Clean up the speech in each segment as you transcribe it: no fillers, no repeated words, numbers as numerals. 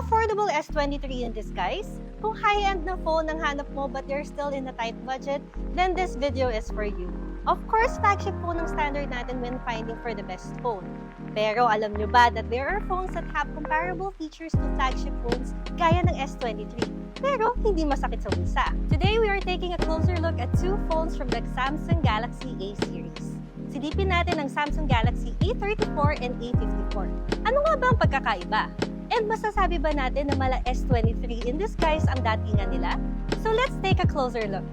affordable S23 in disguise? Kung high-end na phone ang hanap mo but you're still in a tight budget, then this video is for you. Of course, flagship phone ang standard natin when finding for the best phone. Pero alam nyo ba that there are phones that have comparable features to flagship phones gaya ng S23, pero hindi masakit sa bulsa? Today, we are taking a closer look at two phones from the Samsung Galaxy A series. Silipin natin ang Samsung Galaxy A34 and A54. Ano nga ba ang pagkakaiba? And masasabi ba natin na mala S23 in disguise ang datingan nila? So let's take a closer look.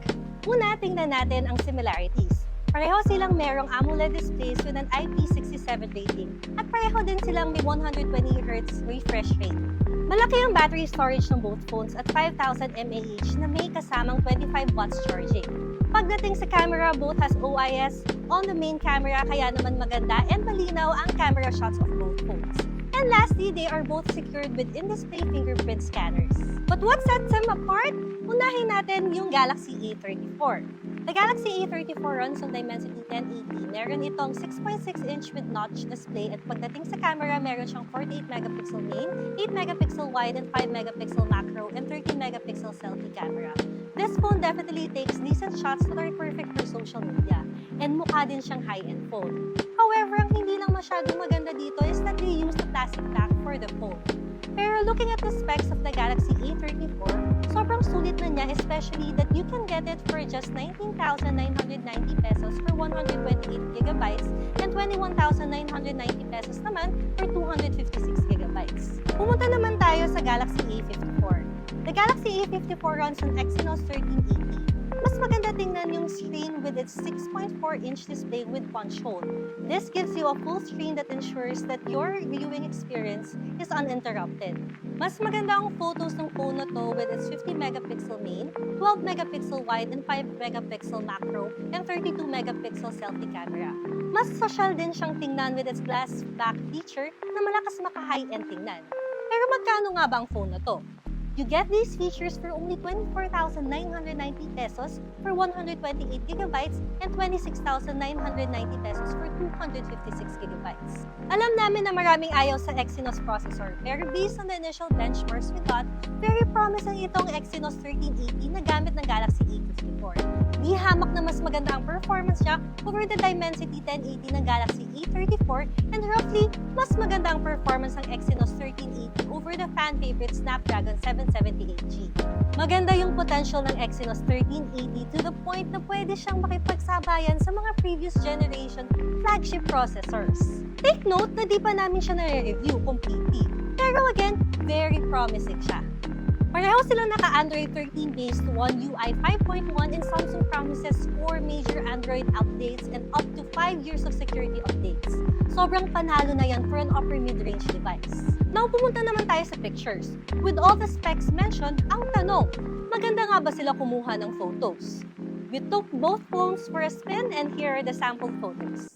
Una, tingnan natin ang similarities. Pareho silang merong AMOLED displays with an IP67 rating at pareho din silang may 120Hz refresh rate. Malaki ang battery storage ng both phones at 5000 mAh na may kasamang 25 watts charging. Pagdating sa camera, both has OIS on the main camera kaya naman maganda and malinaw ang camera shots of both phones. And lastly, they are both secured with in-display fingerprint scanners. But what sets them apart? Unahin natin yung Galaxy A34. The Galaxy A34 runs on Dimensity 1080. Meron itong 6.6-inch with notch display at pagdating sa camera, meron siyang 48-megapixel main, 8-megapixel wide and 5-megapixel macro, and 13-megapixel selfie camera. This phone definitely takes decent shots that are perfect for social media. And mukha din siyang high-end phone. However, ang hindi lang masyadong maganda dito is that they used a plastic back for the phone. Pero looking at the specs of the Galaxy A34, sobrang sulit na niya, especially that you can get it for just 19,990 pesos for 128GB and 21,990 pesos naman for 256GB. Pumunta naman tayo sa Galaxy A54. The Galaxy A54 runs on Exynos 1380. Mas maganda tingnan yung screen with its 6.4-inch display with punch hole. This gives you a full screen that ensures that your viewing experience is uninterrupted. Mas maganda ang photos ng phone na to with its 50-megapixel main, 12-megapixel wide and 5-megapixel macro, and 32-megapixel selfie camera. Mas social din siyang tingnan with its glass back feature na malakas maka-high-end tingnan. Pero magkano nga ba ang phone na to? You get these features for only 24,990 pesos for 128GB and 26,990 pesos for 256GB. Alam namin na maraming ayaw sa Exynos processor, pero based on the initial benchmarks we got, very promising itong Exynos 1380 na gamit ng Galaxy A54. Di hamak na mas maganda ang performance niya over the Dimensity 1080 ng Galaxy A34 and roughly, mas maganda ang performance ng Exynos 1380 over the fan favorite Snapdragon 778G. Maganda yung potential ng Exynos 1380 to the point na pwede siyang makipagsabayan sa mga previous generation flagship processors. Take note na di pa namin siya nare-review completely. Pero again, very promising siya. Pareho silang naka-Android 13 based on UI 5.1 and Samsung promises 4 major Android updates and up to 5 years of security updates. Sobrang panalo na yan for an upper mid-range device. Now, pumunta naman tayo sa pictures. With all the specs mentioned, ang tanong, maganda nga ba sila kumuha ng photos? We took both phones for a spin and here are the sample photos.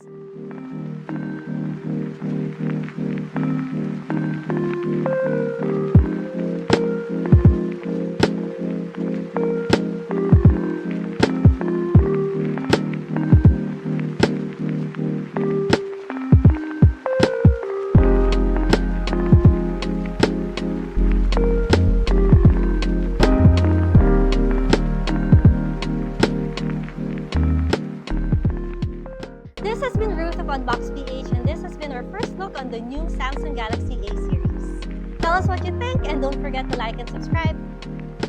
This has been Ruth of Unbox PH and this has been our first look on the new Samsung Galaxy A series. Tell us what you think and don't forget to like and subscribe.